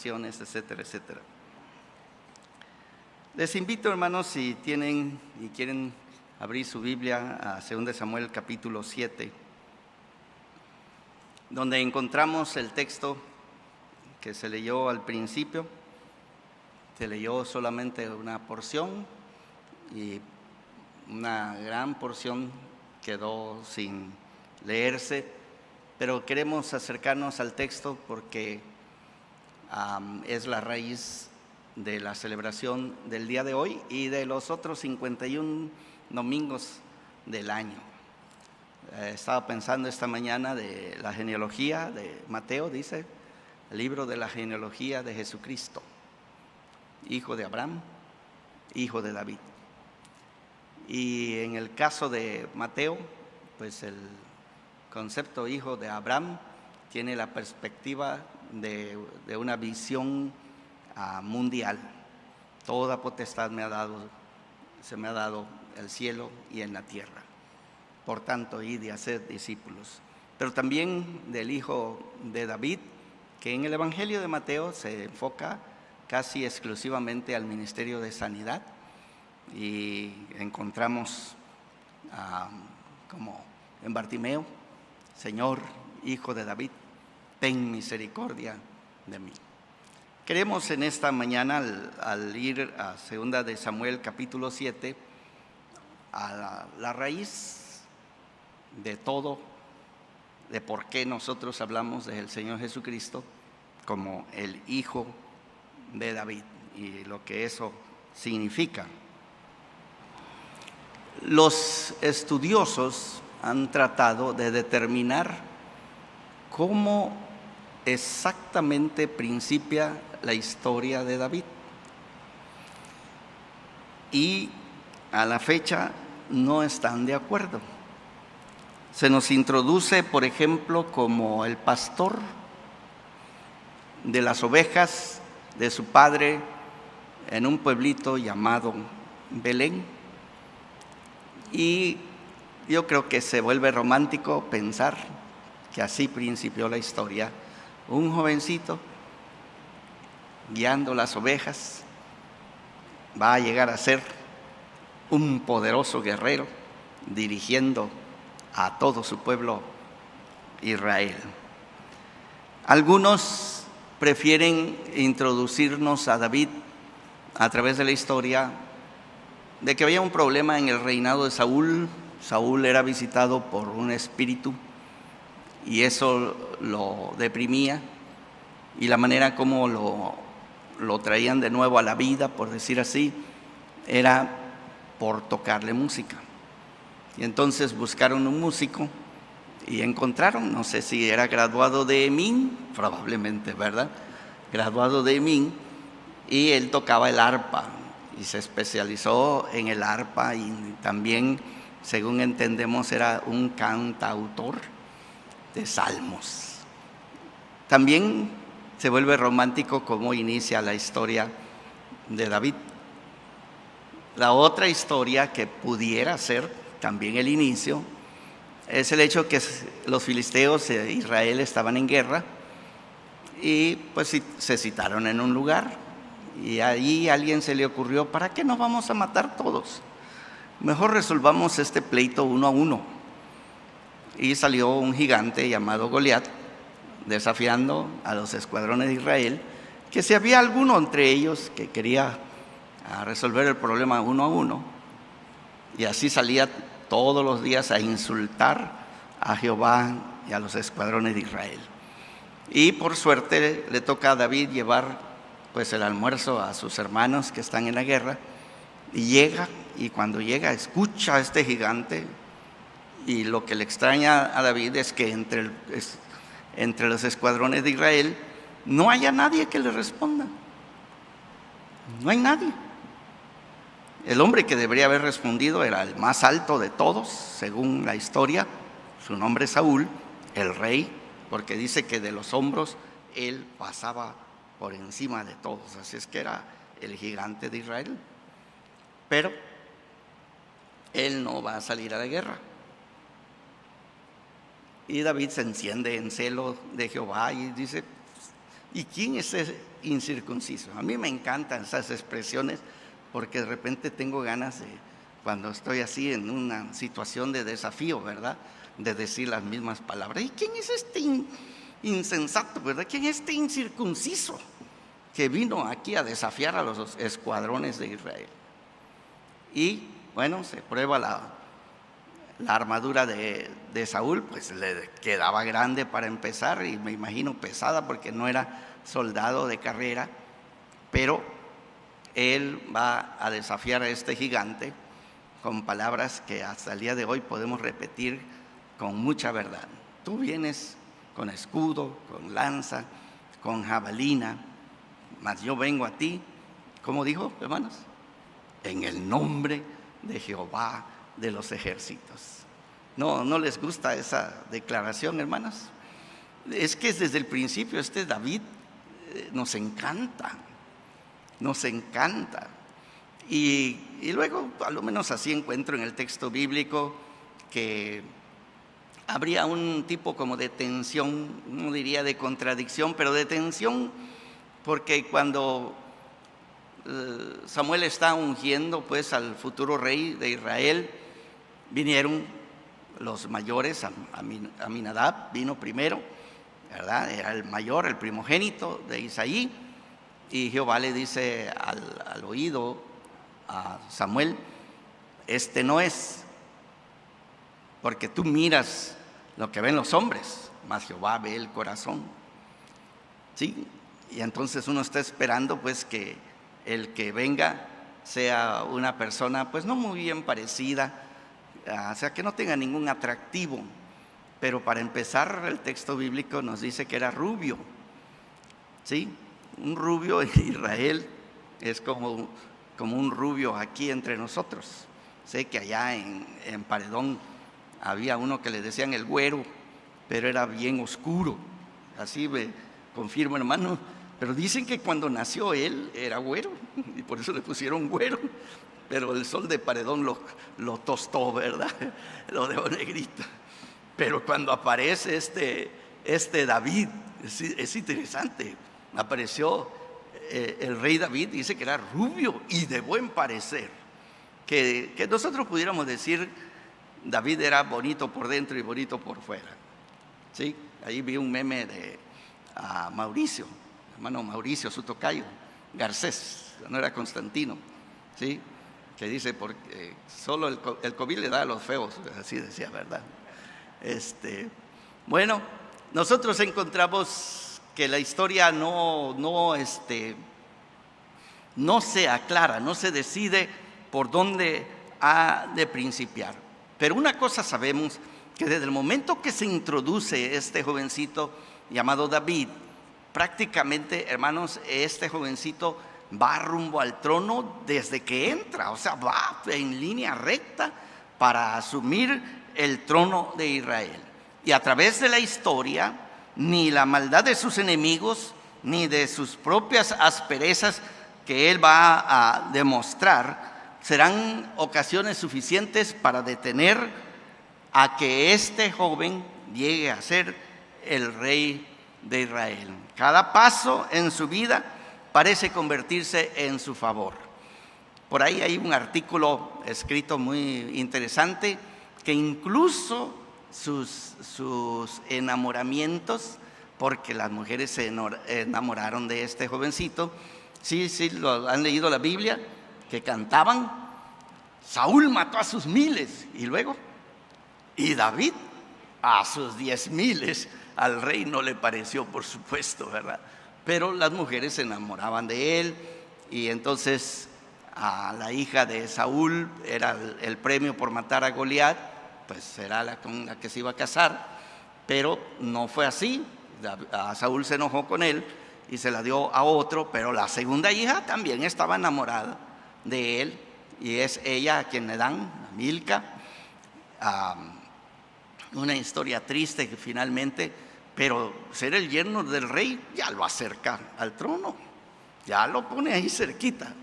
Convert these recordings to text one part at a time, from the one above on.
etcétera, etcétera. Les invito, hermanos, si tienen y quieren abrir su Biblia a 2 Samuel capítulo 7, donde encontramos el texto que se leyó al principio. Se leyó solamente una porción y una gran porción quedó sin leerse, pero queremos acercarnos al texto porque es la raíz de la celebración del día de hoy y de los otros 51 domingos del año. Estaba pensando esta mañana de la genealogía de Mateo, dice, el libro de la genealogía de Jesucristo, hijo de Abraham, hijo de David. Y en el caso de Mateo, pues el concepto hijo de Abraham tiene la perspectiva de una visión mundial. Toda potestad se me ha dado el cielo y en la tierra. Por tanto, id y haced discípulos. Pero también del hijo de David, que en el Evangelio de Mateo se enfoca casi exclusivamente al ministerio de sanidad, y encontramos como en Bartimeo: Señor, hijo de David, ten misericordia de mí. Queremos en esta mañana, al ir a 2 de Samuel capítulo 7, a la raíz de todo, de por qué nosotros hablamos del Señor Jesucristo como el hijo de David y lo que eso significa. Los estudiosos han tratado de determinar cómo exactamente principia la historia de David, y a la fecha no están de acuerdo. Se nos introduce, por ejemplo, como el pastor de las ovejas de su padre en un pueblito llamado Belén. Y yo creo que se vuelve romántico pensar que así principió la historia. Un jovencito guiando las ovejas va a llegar a ser un poderoso guerrero dirigiendo a todo su pueblo Israel. Algunos prefieren introducirnos a David a través de la historia de que había un problema en el reinado de Saúl. Saúl era visitado por un espíritu y eso lo deprimía, y la manera como lo traían de nuevo a la vida, por decir así, era por tocarle música. Y entonces buscaron un músico y encontraron, no sé si era graduado de Emín, probablemente, ¿verdad? Graduado de Emín, y él tocaba el arpa y se especializó en el arpa, y también, según entendemos, era un cantautor de salmos. También se vuelve romántico cómo inicia la historia de David. La otra historia que pudiera ser también el inicio es el hecho que los filisteos e Israel estaban en guerra, y pues se citaron en un lugar, y ahí a alguien se le ocurrió: ¿para qué nos vamos a matar todos? Mejor resolvamos este pleito 1 a 1. Y salió un gigante llamado Goliat desafiando a los escuadrones de Israel, que si había alguno entre ellos que quería resolver el problema 1 a 1, y así salía todos los días a insultar a Jehová y a los escuadrones de Israel. Y por suerte le toca a David llevar pues el almuerzo a sus hermanos que están en la guerra, y llega, y cuando llega escucha a este gigante, y lo que le extraña a David es que entre los escuadrones de Israel no haya nadie que le responda. No hay nadie. El hombre que debería haber respondido era el más alto de todos, según la historia. Su nombre es Saúl, el rey, porque dice que de los hombros él pasaba por encima de todos. Así es que era el gigante de Israel. Pero él no va a salir a la guerra. Y David se enciende en celo de Jehová y dice: ¿Y quién es ese incircunciso? A mí me encantan esas expresiones porque de repente tengo ganas de, cuando estoy así en una situación de desafío, ¿verdad?, de decir las mismas palabras. ¿Y quién es este insensato, verdad? ¿Quién es este incircunciso que vino aquí a desafiar a los escuadrones de Israel? Y bueno, se prueba la armadura de Saúl, pues le quedaba grande para empezar, y me imagino pesada porque no era soldado de carrera, pero él va a desafiar a este gigante con palabras que hasta el día de hoy podemos repetir con mucha verdad. Tú vienes con escudo, con lanza, con jabalina, mas yo vengo a ti, ¿cómo dijo, hermanos? En el nombre de Jehová de los ejércitos. ¿No les gusta esa declaración, hermanos? Es que desde el principio David nos encanta. Y luego, a lo menos así encuentro en el texto bíblico que habría un tipo como de tensión, no diría de contradicción, pero de tensión, porque cuando Samuel está ungiendo pues al futuro rey de Israel, vinieron los mayores. Aminadab vino primero, ¿verdad? Era el mayor, el primogénito de Isaí, y Jehová le dice al oído a Samuel: este no es, porque tú miras lo que ven los hombres, mas Jehová ve el corazón. ¿Sí? Y entonces uno está esperando pues que el que venga sea una persona pues no muy bien parecida, o sea, que no tenga ningún atractivo. Pero para empezar, el texto bíblico nos dice que era rubio. ¿Sí? Un rubio en Israel es como un rubio aquí entre nosotros. Sé que allá en Paredón había uno que le decían el güero, pero era bien oscuro. Así me confirmo, hermano. Pero dicen que cuando nació él era güero, y por eso le pusieron güero. Pero el sol de Paredón lo tostó, ¿verdad? Lo dejó negrito. Pero cuando aparece este David, es interesante. Apareció el rey David, dice que era rubio y de buen parecer. Que nosotros pudiéramos decir, David era bonito por dentro y bonito por fuera. ¿Sí? Ahí vi un meme de Mauricio, hermano Mauricio, su tocayo, Garcés, no era Constantino, ¿sí? Que dice, porque solo el COVID le da a los feos, así decía, ¿verdad? Bueno, nosotros encontramos que la historia no se aclara, no se decide por dónde ha de principiar. Pero una cosa sabemos, que desde el momento que se introduce este jovencito llamado David, prácticamente, hermanos, este jovencito va rumbo al trono desde que entra, o sea, va en línea recta para asumir el trono de Israel. Y a través de la historia, ni la maldad de sus enemigos, ni de sus propias asperezas que él va a demostrar, serán ocasiones suficientes para detener a que este joven llegue a ser el rey de Israel. Cada paso en su vida parece convertirse en su favor. Por ahí hay un artículo escrito muy interesante, que incluso sus enamoramientos, porque las mujeres se enamoraron de este jovencito. Sí, han leído la Biblia, que cantaban: Saúl mató a sus miles, y David a sus 10,000. Al rey no le pareció, por supuesto, ¿verdad? Pero las mujeres se enamoraban de él, y entonces a la hija de Saúl era el premio por matar a Goliat, pues era con la que se iba a casar. Pero no fue así. A Saúl se enojó con él y se la dio a otro, pero la segunda hija también estaba enamorada de él, y es ella a quien le dan, a Milca. Una historia triste que finalmente, pero ser el yerno del rey ya lo acerca al trono, ya lo pone ahí cerquita.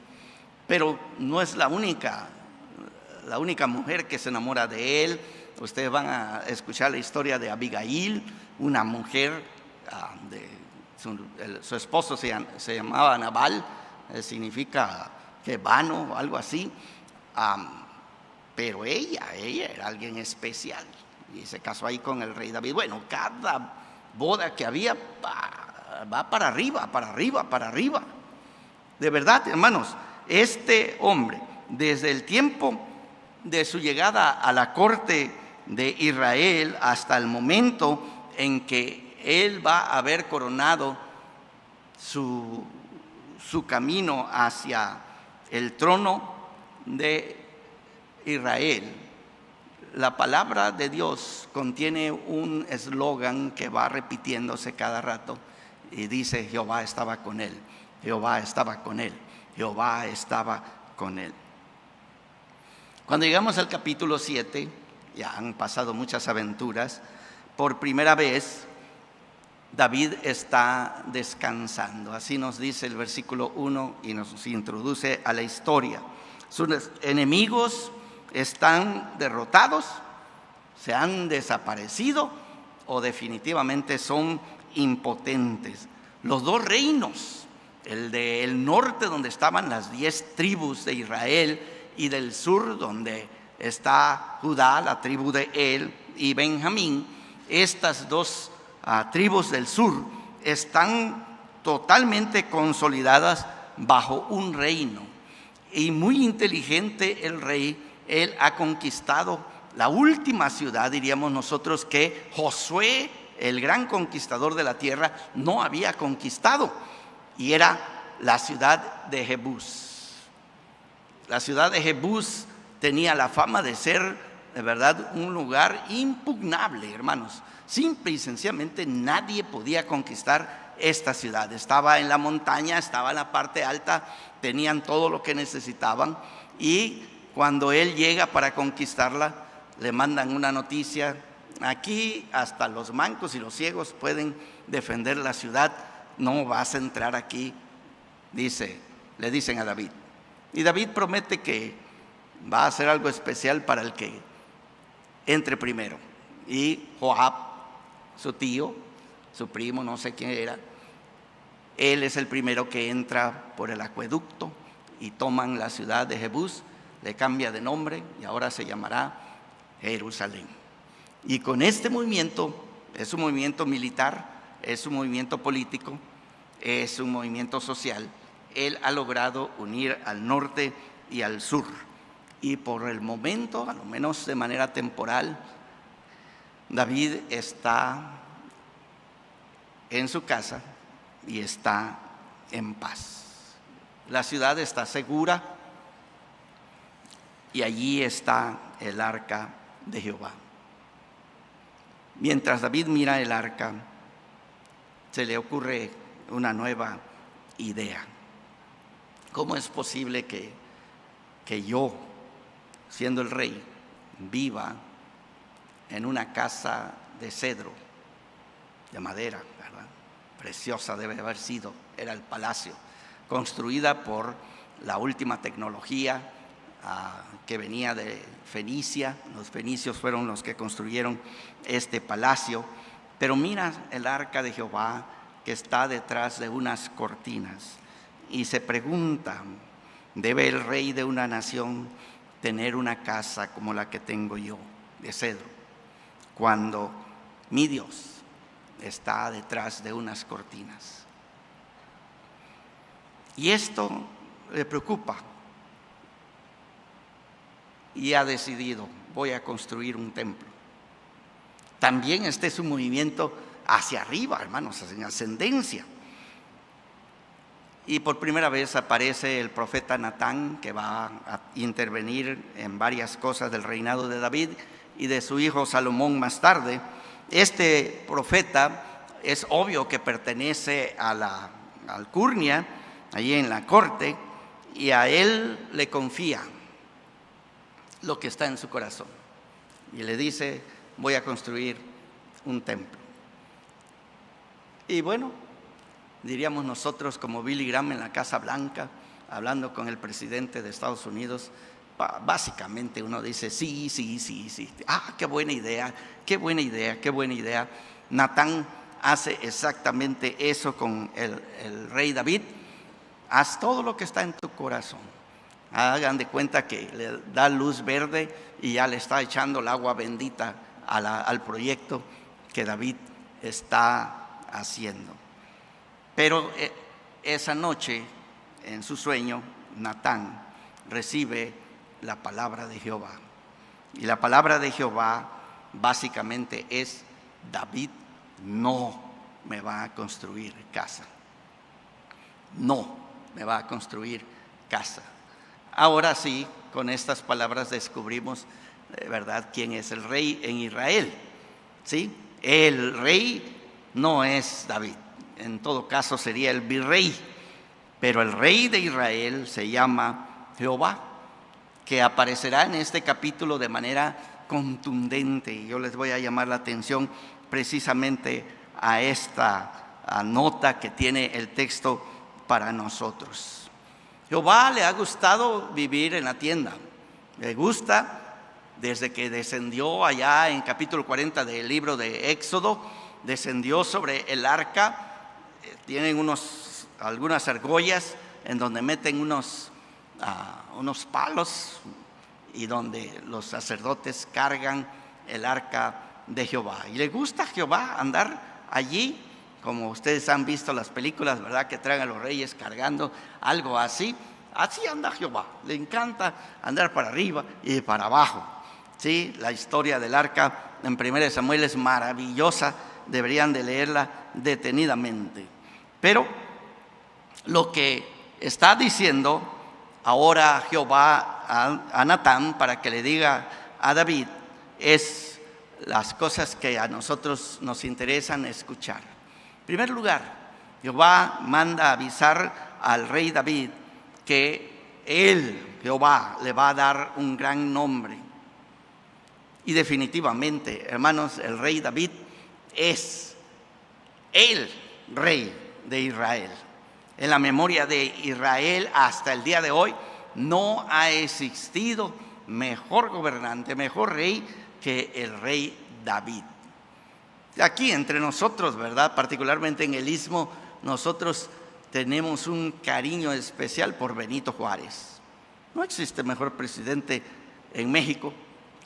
Pero no es la única mujer que se enamora de él. Ustedes van a escuchar la historia de Abigail, una mujer Su esposo se llamaba Nabal, significa que vano o algo así. Pero ella era alguien especial y se casó ahí con el rey David. Bueno, cada boda que había va para arriba, para arriba, para arriba. De verdad, hermanos, este hombre, desde el tiempo de su llegada a la corte de Israel hasta el momento en que él va a haber coronado su camino hacia el trono de Israel, la palabra de Dios contiene un eslogan que va repitiéndose cada rato y dice: Jehová estaba con él, Jehová estaba con él, Jehová estaba con él. Cuando llegamos al capítulo 7, ya han pasado muchas aventuras. Por primera vez David está descansando. Así nos dice el versículo 1 y nos introduce a la historia. Sus enemigos están derrotados, se han desaparecido o definitivamente son impotentes. Los dos reinos, el del norte donde estaban las 10 tribus de Israel y del sur donde está Judá, la tribu de él, y Benjamín, estas dos tribus del sur están totalmente consolidadas bajo un reino. Y muy inteligente el rey, él ha conquistado la última ciudad, diríamos nosotros, que Josué, el gran conquistador de la tierra, no había conquistado, y era la ciudad de Jebús. La ciudad de Jebús tenía la fama de ser, de verdad, un lugar impugnable, hermanos. Simple y sencillamente nadie podía conquistar esta ciudad. Estaba en la montaña, estaba en la parte alta, tenían todo lo que necesitaban, y cuando él llega para conquistarla, le mandan una noticia: aquí hasta los mancos y los ciegos pueden defender la ciudad, no vas a entrar aquí, le dicen a David. Y David promete que va a hacer algo especial para el que entre primero. Y Joab, su tío, su primo, no sé quién era, él es el primero que entra por el acueducto y toman la ciudad de Jebús, le cambia de nombre y ahora se llamará Jerusalén. Y con este movimiento, es un movimiento militar, es un movimiento político, es un movimiento social, él ha logrado unir al norte y al sur. Y por el momento, a lo menos de manera temporal, David está en su casa y está en paz. La ciudad está segura y allí está el arca de Jehová. Mientras David mira el arca, se le ocurre una nueva idea. ¿Cómo es posible que yo, siendo el rey, viva en una casa de cedro, de madera, ¿verdad? Preciosa debe haber sido, era el palacio, construida por la última tecnología que venía de Fenicia. Los fenicios fueron los que construyeron este palacio. Pero mira el arca de Jehová que está detrás de unas cortinas y se pregunta: ¿debe el rey de una nación tener una casa como la que tengo yo, de cedro, cuando mi Dios está detrás de unas cortinas? Y esto le preocupa y ha decidido: voy a construir un templo. También este es un movimiento hacia arriba, hermanos, en ascendencia. Y por primera vez aparece el profeta Natán, que va a intervenir en varias cosas del reinado de David y de su hijo Salomón más tarde. Este profeta es obvio que pertenece a la alcurnia, allí en la corte, y a él le confía lo que está en su corazón. Y le dice: voy a construir un templo. Y bueno, diríamos nosotros como Billy Graham en la Casa Blanca, hablando con el presidente de Estados Unidos, básicamente uno dice: sí. Qué buena idea, qué buena idea, qué buena idea. Natán hace exactamente eso con el rey David. Haz todo lo que está en tu corazón. Hagan de cuenta que le da luz verde y ya le está echando el agua bendita al proyecto que David está haciendo. Pero esa noche, en su sueño, Natán recibe la palabra de Jehová. Y la palabra de Jehová básicamente es: David no me va a construir casa. No me va a construir casa. Ahora sí, con estas palabras descubrimos, ¿verdad?, quién es el rey en Israel. ¿Sí? El rey no es David. En todo caso sería el virrey. Pero el rey de Israel se llama Jehová, que aparecerá en este capítulo de manera contundente. Y yo les voy a llamar la atención precisamente a esta nota que tiene el texto para nosotros. Jehová le ha gustado vivir en la tienda. Le gusta desde que descendió allá en capítulo 40 del libro de Éxodo, descendió sobre el arca. Tienen algunas argollas en donde meten unos palos y donde los sacerdotes cargan el arca de Jehová. Y le gusta a Jehová andar allí, como ustedes han visto las películas, ¿verdad?, que traen a los reyes cargando algo así. Así anda Jehová. Le encanta andar para arriba y para abajo. ¿Sí? La historia del arca en 1 Samuel es maravillosa. Deberían de leerla detenidamente. Pero lo que está diciendo ahora Jehová a Natán para que le diga a David es las cosas que a nosotros nos interesan escuchar. En primer lugar, Jehová manda avisar al rey David que él, Jehová, le va a dar un gran nombre. Y definitivamente, hermanos, el rey David es el rey de Israel. En la memoria de Israel hasta el día de hoy no ha existido mejor gobernante, mejor rey que el rey David. Aquí entre nosotros, ¿verdad?, particularmente en el Istmo, nosotros tenemos un cariño especial por Benito Juárez. No existe mejor presidente en México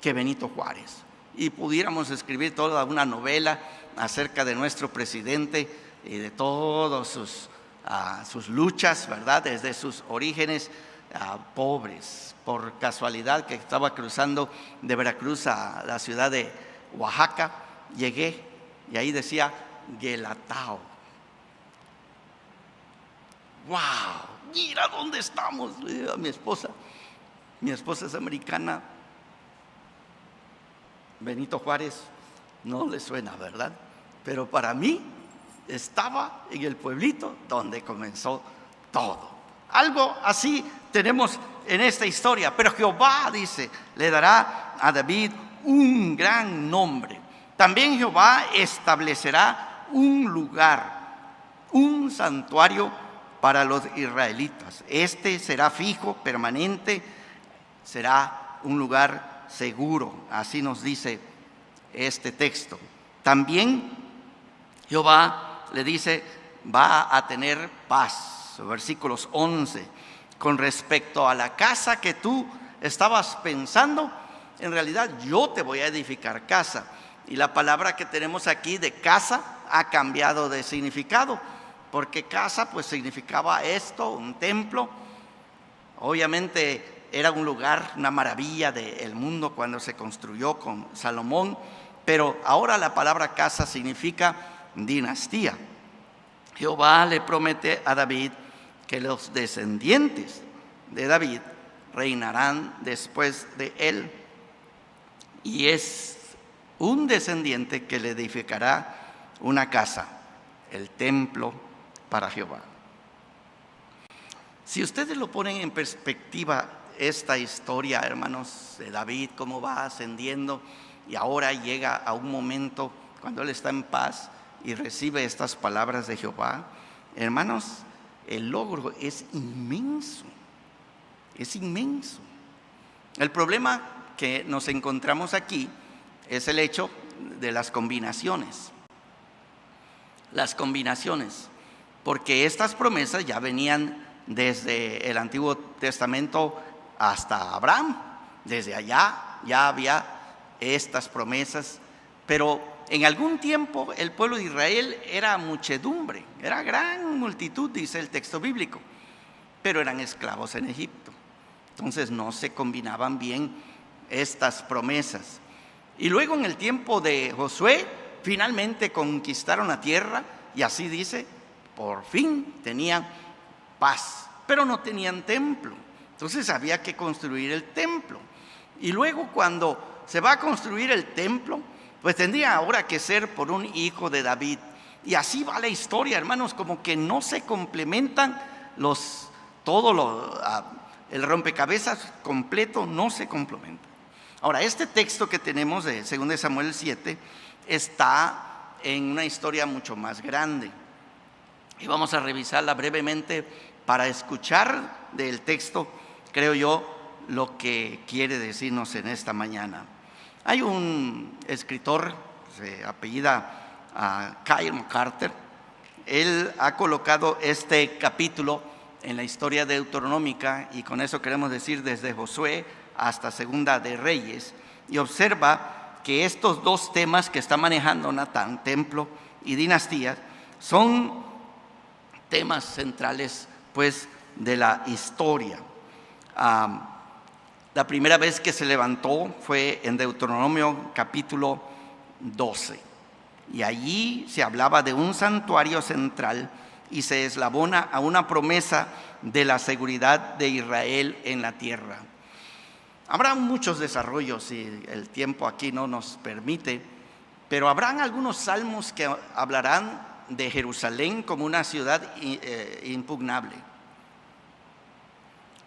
que Benito Juárez. Y pudiéramos escribir toda una novela acerca de nuestro presidente y de todas sus luchas, ¿verdad?, desde sus orígenes pobres. Por casualidad que estaba cruzando de Veracruz a la ciudad de Oaxaca, llegué y ahí decía Guelatao. ¡Wow! Mira dónde estamos. Le digo a mi esposa es americana. Benito Juárez no le suena, ¿verdad? Pero para mí estaba en el pueblito donde comenzó todo. Algo así tenemos en esta historia. Pero Jehová, dice, le dará a David un gran nombre. También Jehová establecerá un lugar, un santuario para los israelitas. Este será fijo, permanente, será un lugar seguro. Así nos dice este texto. También Jehová le dice, va a tener paz. Versículos 11. Con respecto a la casa que tú estabas pensando, en realidad yo te voy a edificar casa. Y la palabra que tenemos aquí de casa ha cambiado de significado, porque casa pues significaba esto, un templo. Obviamente era un lugar, una maravilla del mundo cuando se construyó con Salomón, pero ahora la palabra casa significa dinastía. Jehová le promete a David que los descendientes de David reinarán después de él, y es un descendiente que le edificará una casa, el templo para Jehová. Si ustedes lo ponen en perspectiva, esta historia, hermanos, de David, cómo va ascendiendo y ahora llega a un momento cuando él está en paz y recibe estas palabras de Jehová, hermanos, el logro es inmenso, es inmenso. El problema que nos encontramos aquí es el hecho de las combinaciones. las combinaciones, porque estas promesas ya venían desde el Antiguo Testamento hasta Abraham. Desde allá ya había estas promesas, pero en algún tiempo el pueblo de Israel era muchedumbre, era gran multitud, dice el texto bíblico, pero eran esclavos en Egipto. Entonces no se combinaban bien estas promesas. Y luego en el tiempo de Josué, finalmente conquistaron la tierra y así dice, por fin tenían paz, pero no tenían templo. Entonces había que construir el templo. Y luego cuando se va a construir el templo, pues tendría ahora que ser por un hijo de David. Y así va la historia, hermanos, como que no se complementan el rompecabezas completo no se complementa. Ahora, este texto que tenemos de 2 Samuel 7 está en una historia mucho más grande. Y vamos a revisarla brevemente para escuchar del texto, creo yo, lo que quiere decirnos en esta mañana. Hay un escritor, se apellida Kyle MacArthur. Él ha colocado este capítulo en la historia deuteronómica, y con eso queremos decir desde Josué hasta Segunda de Reyes, y observa que estos dos temas que está manejando Natán, templo y dinastías, son temas centrales pues de la historia. La primera vez que se levantó fue en Deuteronomio capítulo 12, y allí se hablaba de un santuario central y se eslabona a una promesa de la seguridad de Israel en la tierra. Habrá muchos desarrollos y el tiempo aquí no nos permite, pero habrán algunos salmos que hablarán de Jerusalén como una ciudad impugnable.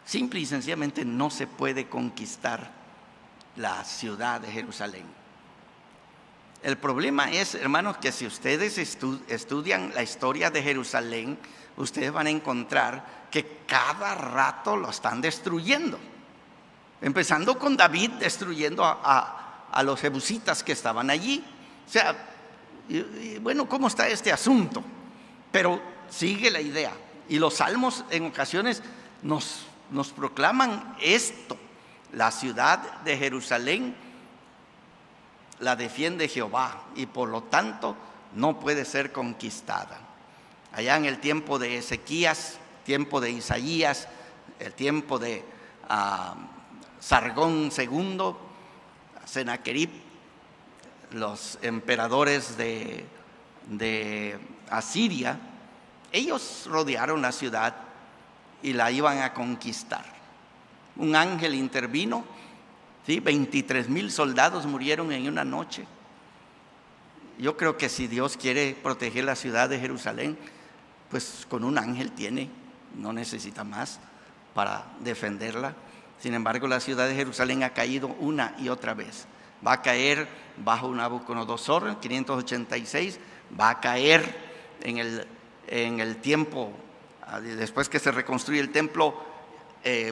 Simple y sencillamente no se puede conquistar la ciudad de Jerusalén. El problema es, hermanos, que si ustedes estudian la historia de Jerusalén, ustedes van a encontrar que cada rato lo están destruyendo. Empezando con David destruyendo a los jebusitas que estaban allí. O sea, bueno, ¿cómo está este asunto? Pero sigue la idea. Y los salmos en ocasiones nos proclaman esto. La ciudad de Jerusalén la defiende Jehová y por lo tanto no puede ser conquistada. Allá en el tiempo de Ezequías, tiempo de Isaías, el tiempo de Sargón II, Sennacherib, los emperadores de Asiria, ellos rodearon la ciudad y la iban a conquistar. Un ángel intervino, ¿sí? 23,000 soldados murieron en una noche. Yo creo que si Dios quiere proteger la ciudad de Jerusalén, pues con un ángel tiene, no necesita más para defenderla. Sin embargo, la ciudad de Jerusalén ha caído una y otra vez. Va a caer bajo Nabucodonosor en 586, va a caer en el tiempo, después que se reconstruye el templo,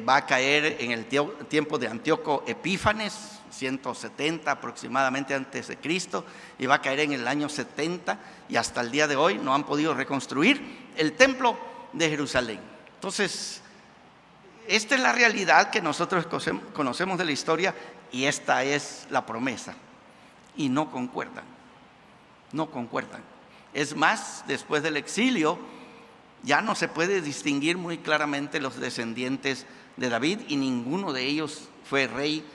va a caer en el tiempo de Antíoco Epífanes, 170 aproximadamente antes de Cristo, y va a caer en el año 70, y hasta el día de hoy no han podido reconstruir el templo de Jerusalén. Entonces, esta es la realidad que nosotros conocemos de la historia, y esta es la promesa, y no concuerdan. Es más, después del exilio ya no se puede distinguir muy claramente los descendientes de David, y ninguno de ellos fue rey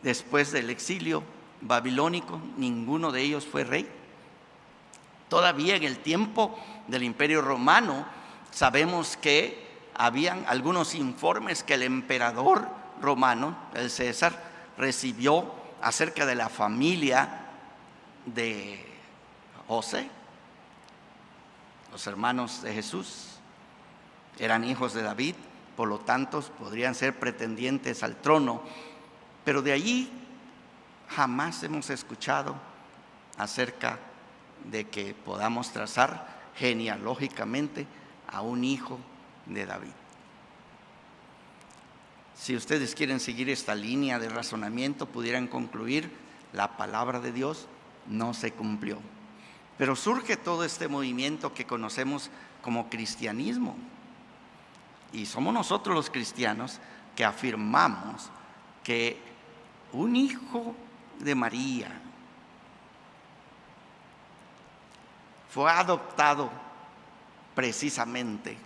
después del exilio babilónico, ninguno de ellos fue rey. Todavía en el tiempo del Imperio Romano sabemos que habían algunos informes que el emperador romano, el César, recibió acerca de la familia de José. Los hermanos de Jesús eran hijos de David, por lo tanto podrían ser pretendientes al trono, pero de allí jamás hemos escuchado acerca de que podamos trazar genealógicamente a un hijo de David. Si ustedes quieren seguir esta línea de razonamiento, pudieran concluir: la palabra de Dios no se cumplió. Pero surge todo este movimiento que conocemos como cristianismo. Y somos nosotros los cristianos que afirmamos que un hijo de María fue adoptado precisamente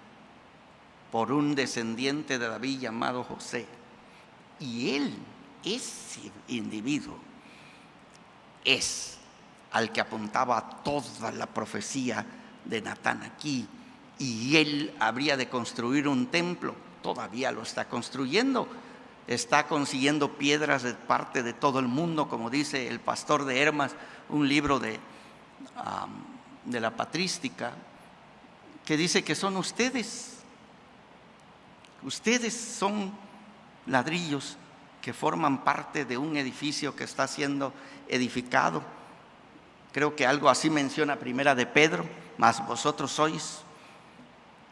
por un descendiente de David llamado José. Y él, ese individuo, es al que apuntaba toda la profecía de Natán aquí. Y él habría de construir un templo, todavía lo está construyendo. Está consiguiendo piedras de parte de todo el mundo, como dice el pastor de Hermas, un libro de la patrística, que dice que son ustedes. Ustedes son ladrillos que forman parte de un edificio que está siendo edificado. Creo que algo así menciona Primera de Pedro: mas vosotros sois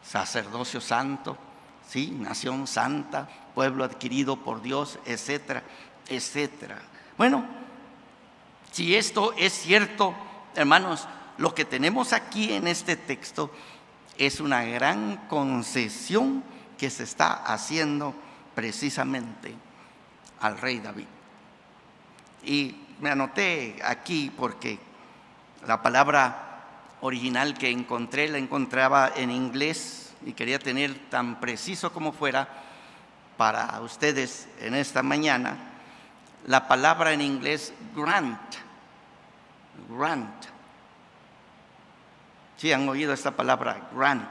sacerdocio santo, ¿sí? Nación santa, pueblo adquirido por Dios, etcétera, etcétera. Bueno, si esto es cierto, hermanos, lo que tenemos aquí en este texto es una gran concesión que se está haciendo precisamente al rey David. Y me anoté aquí porque la palabra original que encontré la encontraba en inglés y quería tener tan preciso como fuera para ustedes en esta mañana. La palabra en inglés grant. ¿Sí han oído esta palabra? Grant.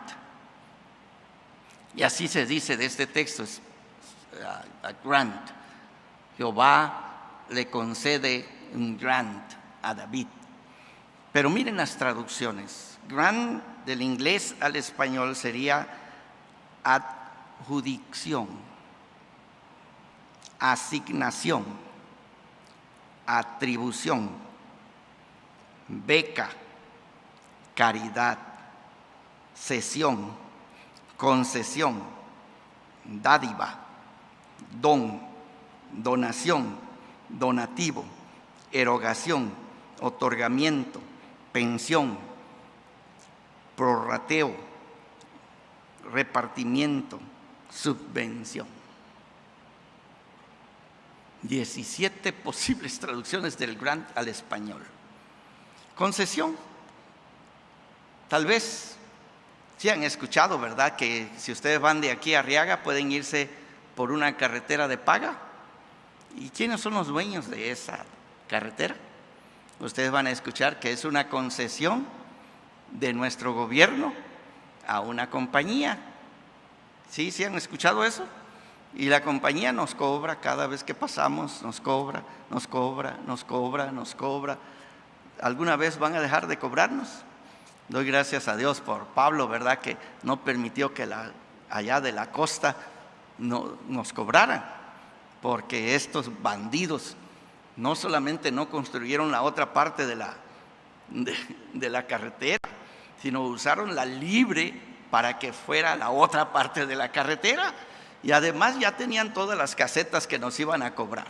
Y así se dice de este texto, es grant. Jehová le concede un grant a David. Pero miren las traducciones. Grant del inglés al español sería adjudicación, asignación, atribución, beca, caridad, cesión, concesión, dádiva, don, donación, donativo, erogación, otorgamiento, pensión, prorrateo, repartimiento, subvención. 17 posibles traducciones del grant al español. Concesión. Tal vez sí han escuchado, ¿verdad?, que si ustedes van de aquí a Arriaga pueden irse por una carretera de paga. ¿Y quiénes son los dueños de esa carretera? Ustedes van a escuchar que es una concesión de nuestro gobierno a una compañía. ¿Sí? ¿Sí han escuchado eso? Y la compañía nos cobra cada vez que pasamos, nos cobra. ¿Alguna vez van a dejar de cobrarnos? Doy gracias a Dios por Pablo, ¿verdad?, que no permitió que allá de la costa no nos cobraran, porque estos bandidos no solamente no construyeron la otra parte de la carretera, sino usaron la libre para que fuera la otra parte de la carretera. Y además ya tenían todas las casetas que nos iban a cobrar.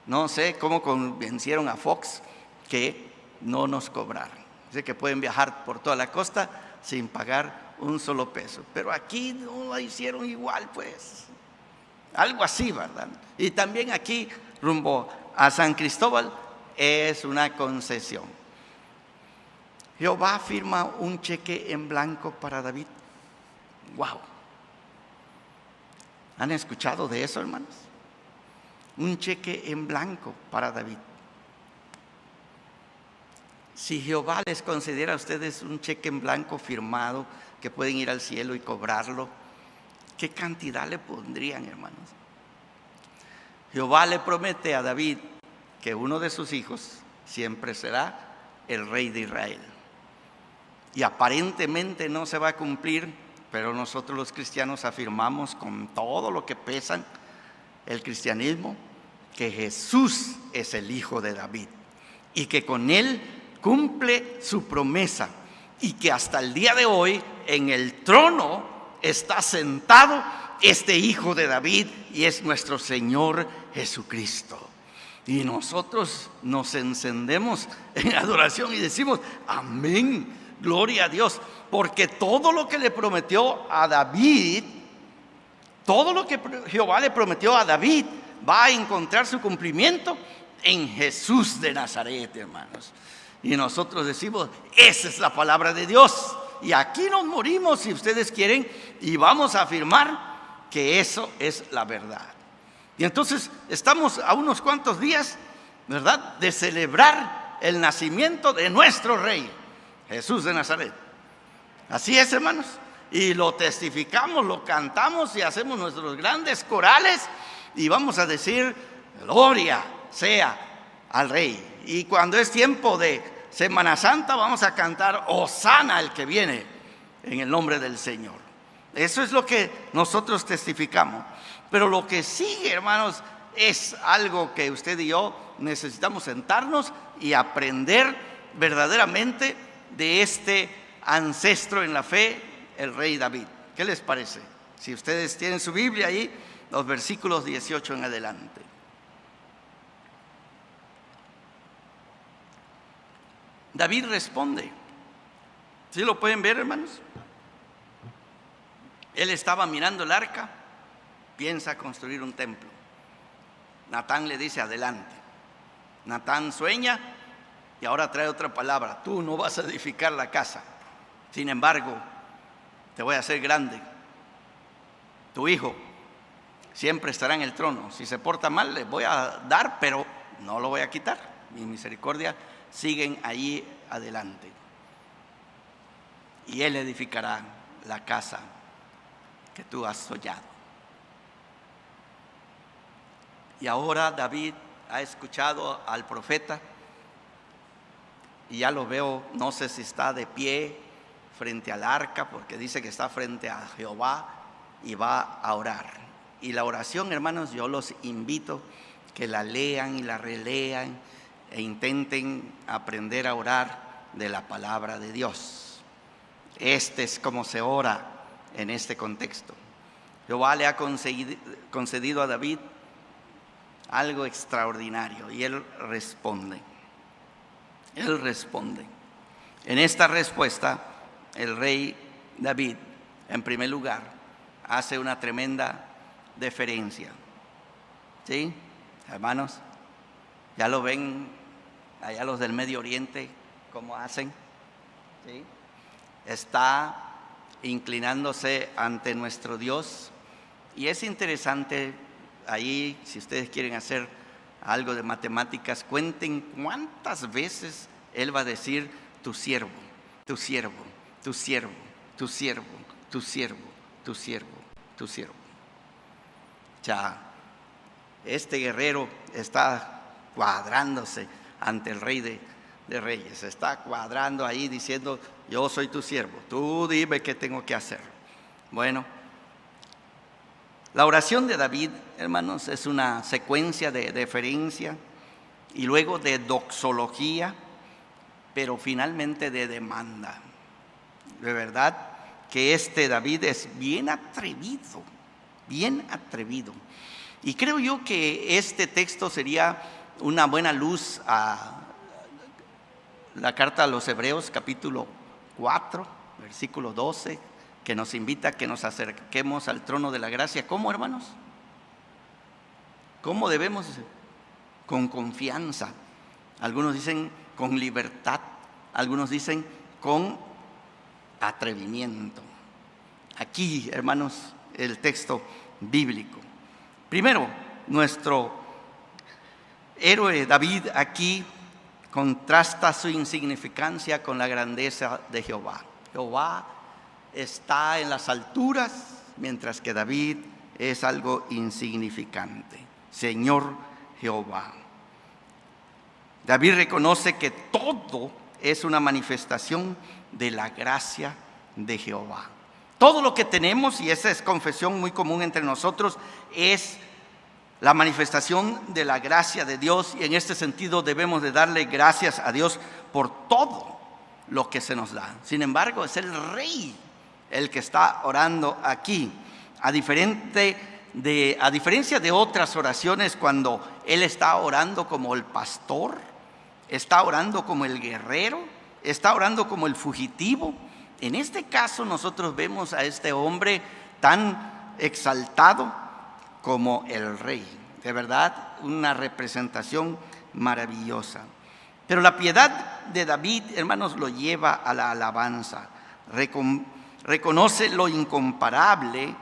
No sé cómo convencieron a Fox que no nos cobraran. Dice que pueden viajar por toda la costa sin pagar un solo peso. Pero aquí no lo hicieron igual, pues. Algo así, ¿verdad? Y también aquí, rumbo a San Cristóbal, es una concesión. Jehová firma un cheque en blanco para David. ¡Wow! ¿Han escuchado de eso, hermanos? Un cheque en blanco para David. Si Jehová les concediera a ustedes un cheque en blanco firmado, que pueden ir al cielo y cobrarlo, ¿qué cantidad le pondrían, hermanos? Jehová le promete a David que uno de sus hijos siempre será el rey de Israel. Y aparentemente no se va a cumplir, pero nosotros los cristianos afirmamos con todo lo que pesan el cristianismo que Jesús es el hijo de David y que con él cumple su promesa y que hasta el día de hoy en el trono está sentado este hijo de David y es nuestro Señor Jesucristo. Y nosotros nos encendemos en adoración y decimos: amén, gloria a Dios. Porque todo lo que le prometió a David, todo lo que Jehová le prometió a David, va a encontrar su cumplimiento en Jesús de Nazaret, hermanos. Y nosotros decimos: esa es la palabra de Dios. Y aquí nos morimos, si ustedes quieren, y vamos a afirmar que eso es la verdad. Y entonces estamos a unos cuantos días, ¿verdad?, de celebrar el nacimiento de nuestro Rey, Jesús de Nazaret. Así es, hermanos. Y lo testificamos, lo cantamos y hacemos nuestros grandes corales y vamos a decir: gloria sea al Rey. Y cuando es tiempo de Semana Santa, vamos a cantar: Hosana el que viene en el nombre del Señor. Eso es lo que nosotros testificamos. Pero lo que sigue, hermanos, es algo que usted y yo necesitamos sentarnos y aprender verdaderamente de este ancestro en la fe, el rey David. ¿Qué les parece? Si ustedes tienen su Biblia ahí, los versículos 18 en adelante. David responde. ¿Sí lo pueden ver, hermanos? Él estaba mirando el arca, piensa construir un templo. Natán le dice: adelante. Natán sueña y ahora trae otra palabra: tú no vas a edificar la casa, sin embargo te voy a hacer grande. Tu hijo siempre estará en el trono. Si se porta mal, le voy a dar, pero no lo voy a quitar. Mi misericordia siguen allí adelante. Y él edificará la casa que tú has soñado. Y ahora David ha escuchado al profeta y ya lo veo, no sé si está de pie frente al arca, porque dice que está frente a Jehová y va a orar. Y la oración, hermanos, yo los invito que la lean y la relean e intenten aprender a orar de la palabra de Dios. Este es como se ora en este contexto. Jehová le ha concedido a David algo extraordinario y él responde. Él responde. En esta respuesta, el rey David, en primer lugar, hace una tremenda deferencia. ¿Sí, hermanos? ¿Ya lo ven allá los del Medio Oriente cómo hacen? ¿Sí? Está inclinándose ante nuestro Dios. Y es interesante, ahí, si ustedes quieren hacer algo de matemáticas, cuenten cuántas veces él va a decir: tu siervo, tu siervo, tu siervo, tu siervo, tu siervo, tu siervo, tu siervo. Ya, este guerrero está cuadrándose ante el Rey de Reyes. Está cuadrando ahí diciendo: yo soy tu siervo, tú dime qué tengo que hacer. Bueno, la oración de David, hermanos, es una secuencia de deferencia y luego de doxología, pero finalmente de demanda. De verdad que este David es bien atrevido, bien atrevido. Y creo yo que este texto sería una buena luz a la carta a los Hebreos, capítulo 4, versículo 12, que nos invita a que nos acerquemos al trono de la gracia. ¿Cómo, hermanos? ¿Cómo debemos? Con confianza. Algunos dicen con libertad, algunos dicen con atrevimiento. Aquí, hermanos, el texto bíblico. Primero, nuestro héroe David aquí contrasta su insignificancia con la grandeza de Jehová. Jehová está en las alturas, mientras que David es algo insignificante. Señor Jehová. David reconoce que todo es una manifestación de la gracia de Jehová. Todo lo que tenemos, y esa es confesión muy común entre nosotros, es la manifestación de la gracia de Dios, y en este sentido debemos de darle gracias a Dios por todo lo que se nos da. Sin embargo, es el rey el que está orando aquí. A diferente a diferencia de otras oraciones, cuando él está orando como el pastor, está orando como el guerrero, está orando como el fugitivo, en este caso nosotros vemos a este hombre tan exaltado como el rey. De verdad, una representación maravillosa. Pero la piedad de David, hermanos, lo lleva a la alabanza. Reconoce lo incomparable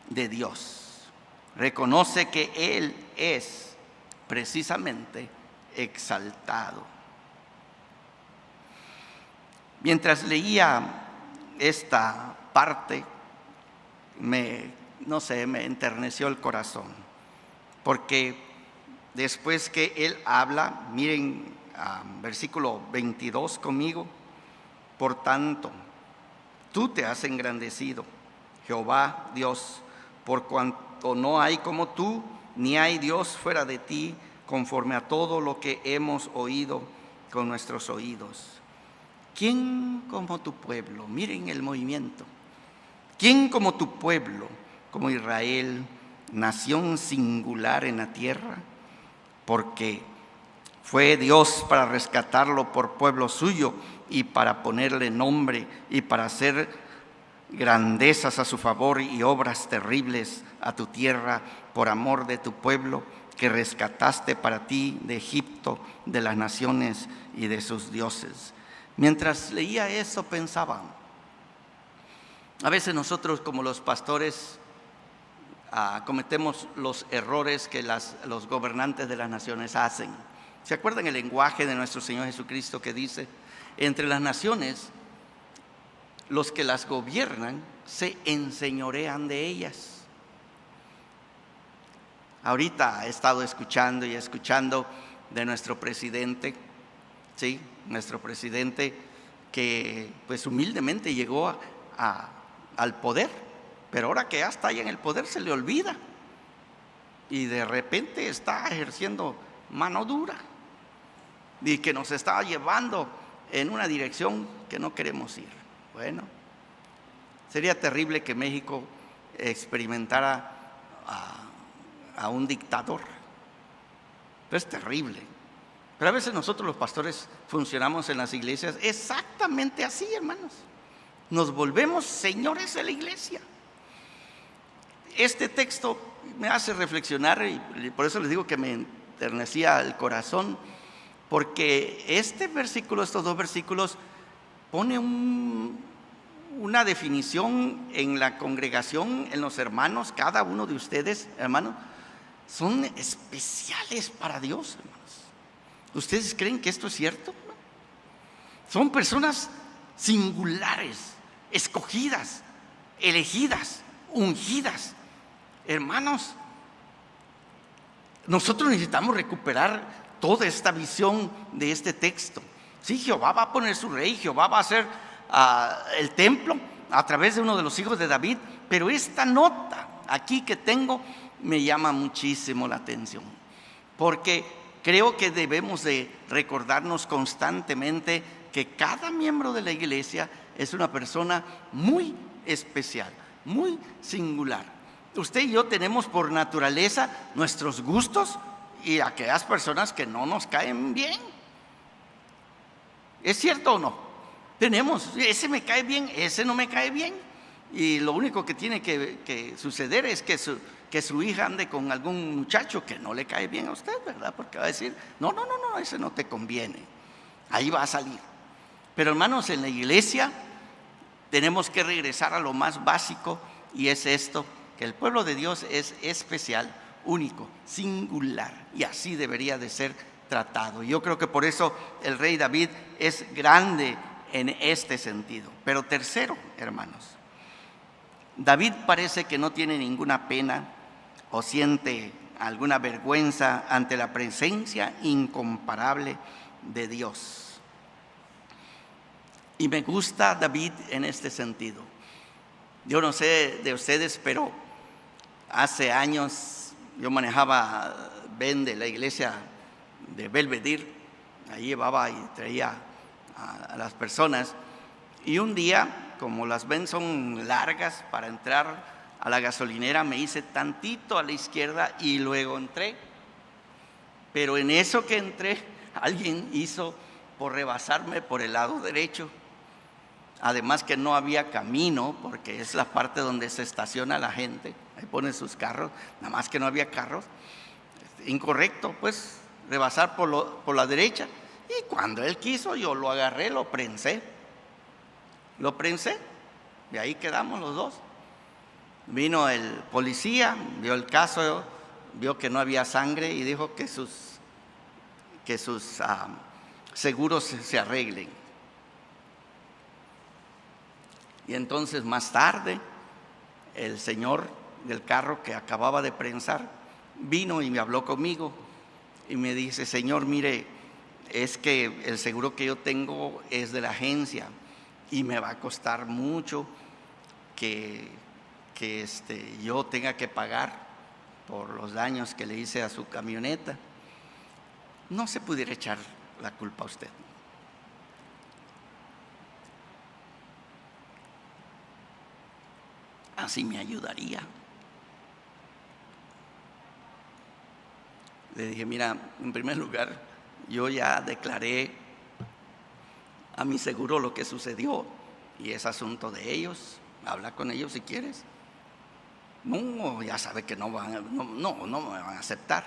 de Dios. Reconoce que Él es precisamente exaltado. Mientras leía esta parte, me enterneció el corazón, porque después que él habla, miren versículo 22 conmigo: por tanto, tú te has engrandecido, Jehová Dios, por cuanto no hay como tú, ni hay Dios fuera de ti, conforme a todo lo que hemos oído con nuestros oídos. ¿Quién como tu pueblo? Miren el movimiento. ¿Quién como tu pueblo, como Israel, nación singular en la tierra? Porque fue Dios para rescatarlo por pueblo suyo y para ponerle nombre y para hacer grandezas a su favor y obras terribles a tu tierra por amor de tu pueblo que rescataste para ti de Egipto, de las naciones y de sus dioses. Mientras leía eso pensaba, a veces nosotros como los pastores cometemos los errores que los gobernantes de las naciones hacen. ¿Se acuerdan el lenguaje de nuestro Señor Jesucristo que dice: entre las naciones, los que las gobiernan se enseñorean de ellas? Ahorita he estado escuchando de nuestro presidente, ¿sí? Nuestro presidente que pues humildemente llegó al poder, pero ahora que ya está ahí en el poder se le olvida y de repente está ejerciendo mano dura y que nos está llevando en una dirección que no queremos ir. Bueno, sería terrible que México experimentara a un dictador, pero es terrible. Pero a veces nosotros los pastores funcionamos en las iglesias exactamente así, hermanos. Nos volvemos señores de la iglesia. Este texto me hace reflexionar y por eso les digo que me enternecía el corazón, porque estos dos versículos pone una definición en la congregación, en los hermanos. Cada uno de ustedes, hermanos, son especiales para Dios, hermanos. ¿Ustedes creen que esto es cierto? Son personas singulares, escogidas, elegidas, ungidas. Hermanos, nosotros necesitamos recuperar toda esta visión de este texto. Sí, Jehová va a poner su rey, Jehová va a hacer el templo a través de uno de los hijos de David, pero esta nota aquí que tengo me llama muchísimo la atención, porque creo que debemos de recordarnos constantemente que cada miembro de la iglesia es una persona muy especial, muy singular. Usted y yo tenemos por naturaleza nuestros gustos y aquellas personas que no nos caen bien. ¿Es cierto o no? Tenemos, ese me cae bien, ese no me cae bien. Y lo único que tiene que suceder es que su hija ande con algún muchacho que no le cae bien a usted, ¿verdad? Porque va a decir, no, ese no te conviene. Ahí va a salir. Pero hermanos, en la iglesia tenemos que regresar a lo más básico, y es esto, que el pueblo de Dios es especial, único, singular, y así debería de ser tratado. Yo creo que por eso el rey David es grande en este sentido. Pero tercero, hermanos, David parece que no tiene ninguna pena o siente alguna vergüenza ante la presencia incomparable de Dios. Y me gusta David en este sentido. Yo no sé de ustedes, pero hace años yo manejaba de la iglesia de Belvedere. Ahí llevaba y traía a las personas. Y un día como las ven son largas para entrar a la gasolinera, me hice tantito a la izquierda y luego entré. Pero en eso que entré, alguien hizo por rebasarme por el lado derecho. Además que no había camino, porque es la parte donde se estaciona la gente, ahí ponen sus carros, nada más que no había carros. Incorrecto, pues, rebasar por la derecha. Y cuando él quiso, yo lo agarré, lo prensé, y ahí quedamos los dos. Vino el policía, vio el caso, vio que no había sangre y dijo que sus seguros se arreglen. Y entonces más tarde, el señor del carro que acababa de prensar vino y me habló conmigo y me dice: señor, mire, es que el seguro que yo tengo es de la agencia y me va a costar mucho que yo tenga que pagar por los daños que le hice a su camioneta. No se pudiera echar la culpa a usted. Así me ayudaría. Le dije: mira, en primer lugar, yo ya declaré a mi seguro lo que sucedió y es asunto de ellos. Habla con ellos si quieres. No, ya sabe que no me van a aceptar.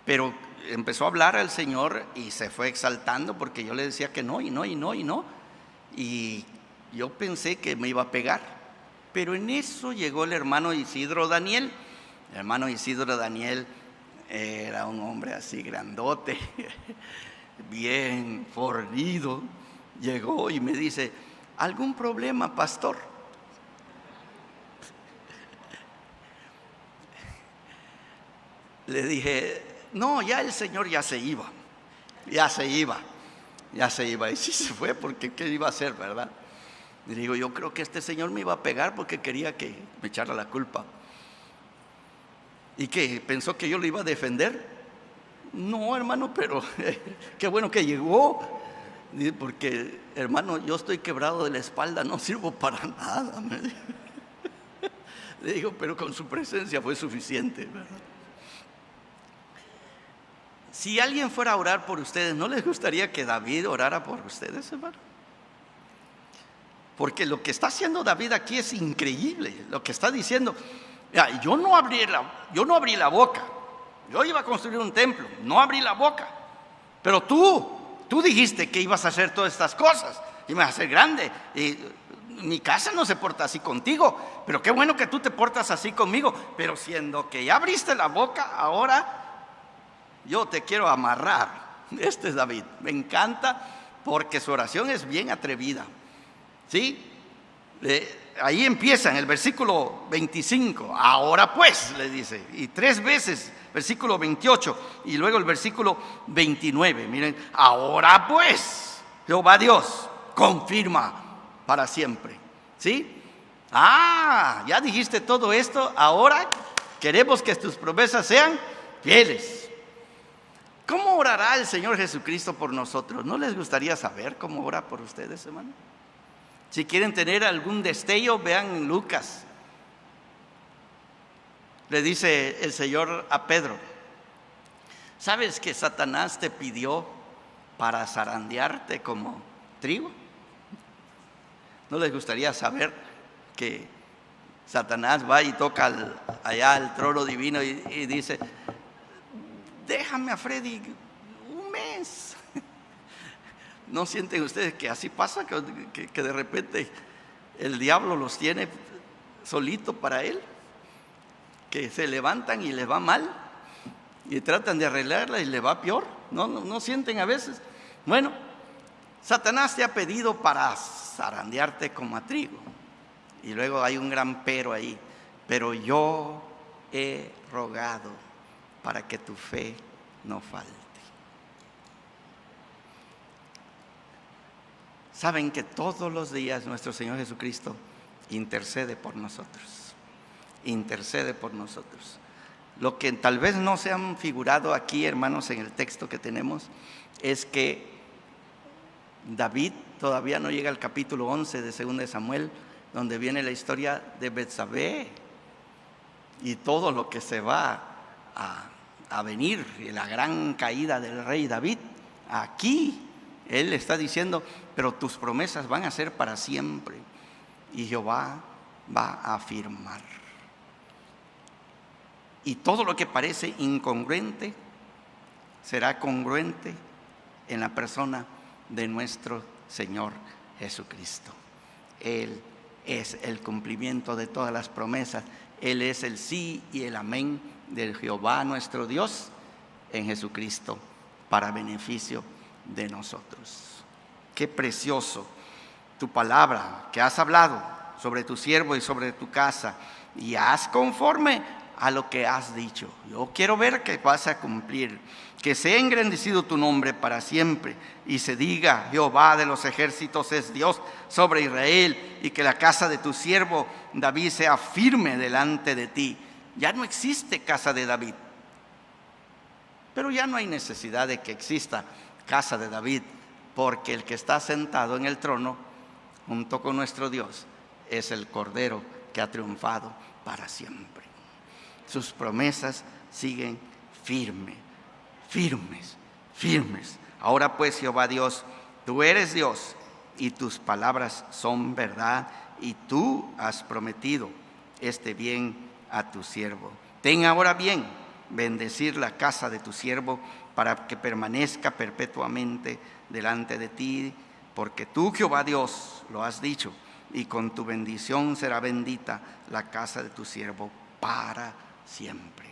Pero empezó a hablar al Señor y se fue exaltando porque yo le decía que no, y no. Y yo pensé que me iba a pegar. Pero en eso llegó el hermano Isidro Daniel. El hermano Isidro Daniel era un hombre así grandote, bien fornido. Llegó y me dice: ¿algún problema, pastor? Le dije: no, ya el Señor ya se iba. Y sí se fue, porque ¿qué iba a hacer, verdad? Le digo: yo creo que este señor me iba a pegar porque quería que me echara la culpa. ¿Y qué? ¿Pensó que yo lo iba a defender? No, hermano, pero qué bueno que llegó. Porque, hermano, yo estoy quebrado de la espalda, no sirvo para nada. Le digo: pero con su presencia fue suficiente, ¿verdad? Si alguien fuera a orar por ustedes, ¿no les gustaría que David orara por ustedes, hermano? Porque lo que está haciendo David aquí es increíble. Lo que está diciendo: mira, yo no abrí la boca. Yo iba a construir un templo, no abrí la boca. Pero tú dijiste que ibas a hacer todas estas cosas y me vas a hacer grande. Y mi casa no se porta así contigo, pero qué bueno que tú te portas así conmigo. Pero siendo que ya abriste la boca, ahora yo te quiero amarrar. Este es David. Me encanta porque su oración es bien atrevida. ¿Sí? Ahí empieza en el versículo 25. Ahora pues, le dice. Y 3 veces, versículo 28. Y luego el versículo 29. Miren: ahora pues, Jehová Dios confirma para siempre. ¿Sí? Ya dijiste todo esto. Ahora queremos que tus promesas sean fieles. ¿Cómo orará el Señor Jesucristo por nosotros? ¿No les gustaría saber cómo ora por ustedes, hermano? Si quieren tener algún destello, vean Lucas. Le dice el Señor a Pedro: ¿sabes que Satanás te pidió para zarandearte como trigo? ¿No les gustaría saber que Satanás va y toca allá al trono divino y dice: déjame a Freddy un mes? ¿No sienten ustedes que así pasa? Que de repente el diablo los tiene solito para él, que se levantan y les va mal y tratan de arreglarla y les va peor. ¿No sienten a veces? Bueno, Satanás te ha pedido para zarandearte como a trigo. Y luego hay un gran pero ahí: pero yo he rogado para que tu fe no falte. Saben que todos los días nuestro Señor Jesucristo intercede por nosotros. Intercede por nosotros. Lo que tal vez no se han figurado aquí, hermanos, en el texto que tenemos, es que David todavía no llega al capítulo 11 de 2 de Samuel, donde viene la historia de Betsabé y todo lo que se va a venir, y la gran caída del rey David. Aquí él está diciendo, pero tus promesas van a ser para siempre, y Jehová va a afirmar. Y todo lo que parece incongruente será congruente en la persona de nuestro Señor Jesucristo. Él es el cumplimiento de todas las promesas. Él es el sí y el amén del Jehová nuestro Dios en Jesucristo, para beneficio de nosotros. Qué precioso tu palabra que has hablado sobre tu siervo y sobre tu casa, y haz conforme a lo que has dicho. Yo quiero ver que vas a cumplir. Que sea engrandecido tu nombre para siempre, y se diga, Jehová de los ejércitos es Dios sobre Israel, y que la casa de tu siervo David sea firme delante de ti. Ya no existe casa de David, pero ya no hay necesidad de que exista casa de David, porque el que está sentado en el trono junto con nuestro Dios es el Cordero que ha triunfado para siempre. Sus promesas siguen firmes. Ahora pues, Jehová Dios, tú eres Dios, y tus palabras son verdad, y tú has prometido este bien a tu siervo. Ten ahora bien bendecir la casa de tu siervo, para que permanezca perpetuamente delante de ti, porque tú, Jehová Dios, lo has dicho, y con tu bendición será bendita la casa de tu siervo para siempre.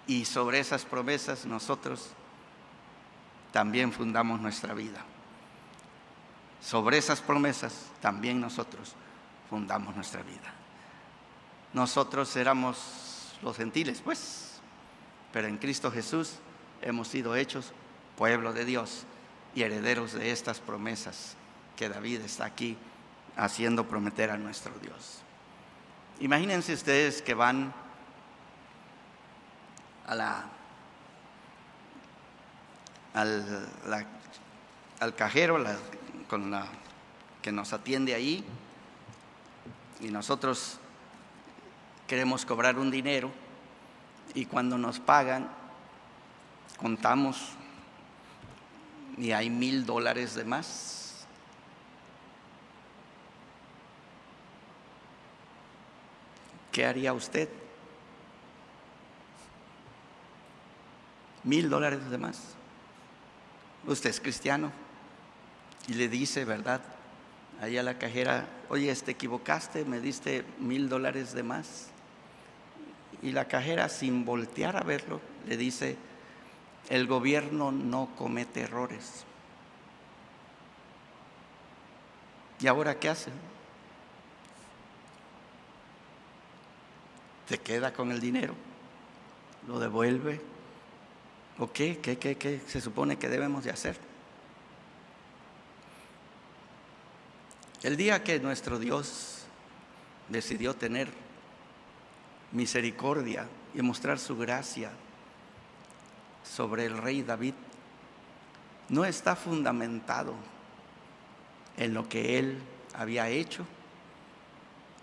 Y sobre esas promesas nosotros también fundamos nuestra vida. Sobre esas promesas también nosotros fundamos nuestra vida. Nosotros éramos los gentiles, pues, pero en Cristo Jesús hemos sido hechos pueblo de Dios y herederos de estas promesas que David está aquí haciendo prometer a nuestro Dios. Imagínense ustedes que van al cajero que nos atiende ahí, y nosotros queremos cobrar un dinero, y cuando nos pagan contamos y hay $1,000 de más. ¿Qué haría usted? $1,000 de más. Usted es cristiano y le dice, ¿verdad?, ahí a la cajera, oye, te equivocaste, me diste $1,000 de más. Y la cajera, sin voltear a verlo, le dice, el gobierno no comete errores. ¿Y ahora qué hace? ¿Se queda con el dinero? ¿Lo devuelve? ¿O qué? ¿Qué se supone que debemos de hacer? El día que nuestro Dios decidió tener misericordia y mostrar su gracia sobre el rey David, no está fundamentado en lo que él había hecho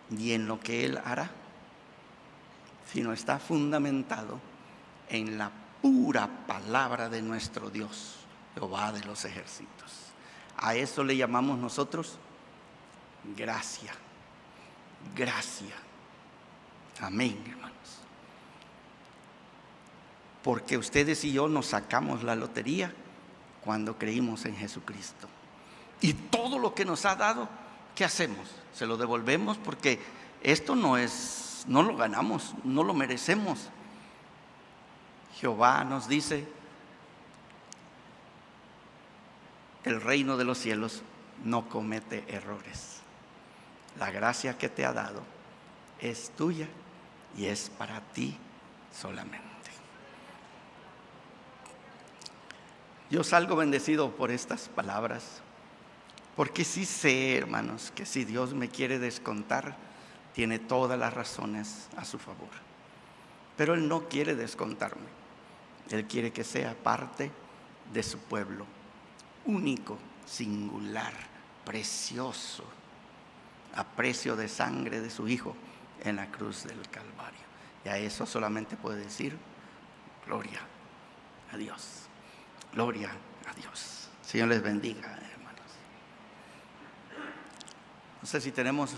ni en lo que él hará, sino está fundamentado en la pura palabra de nuestro Dios, Jehová de los ejércitos. A eso le llamamos nosotros gracia. Gracia. Amén, hermanos. Porque ustedes y yo nos sacamos la lotería cuando creímos en Jesucristo. Y todo lo que nos ha dado, ¿qué hacemos? Se lo devolvemos, porque esto no lo ganamos, no lo merecemos. Jehová nos dice, el reino de los cielos no comete errores. La gracia que te ha dado es tuya y es para ti solamente. Yo salgo bendecido por estas palabras, porque sí sé, hermanos, que si Dios me quiere descontar, tiene todas las razones a su favor. Pero Él no quiere descontarme. Él quiere que sea parte de su pueblo, único singular, precioso, a precio de sangre de su Hijo en la cruz del Calvario. Y a eso solamente puede decir gloria a Dios, gloria a Dios. Señor les bendiga, hermanos. No sé si tenemos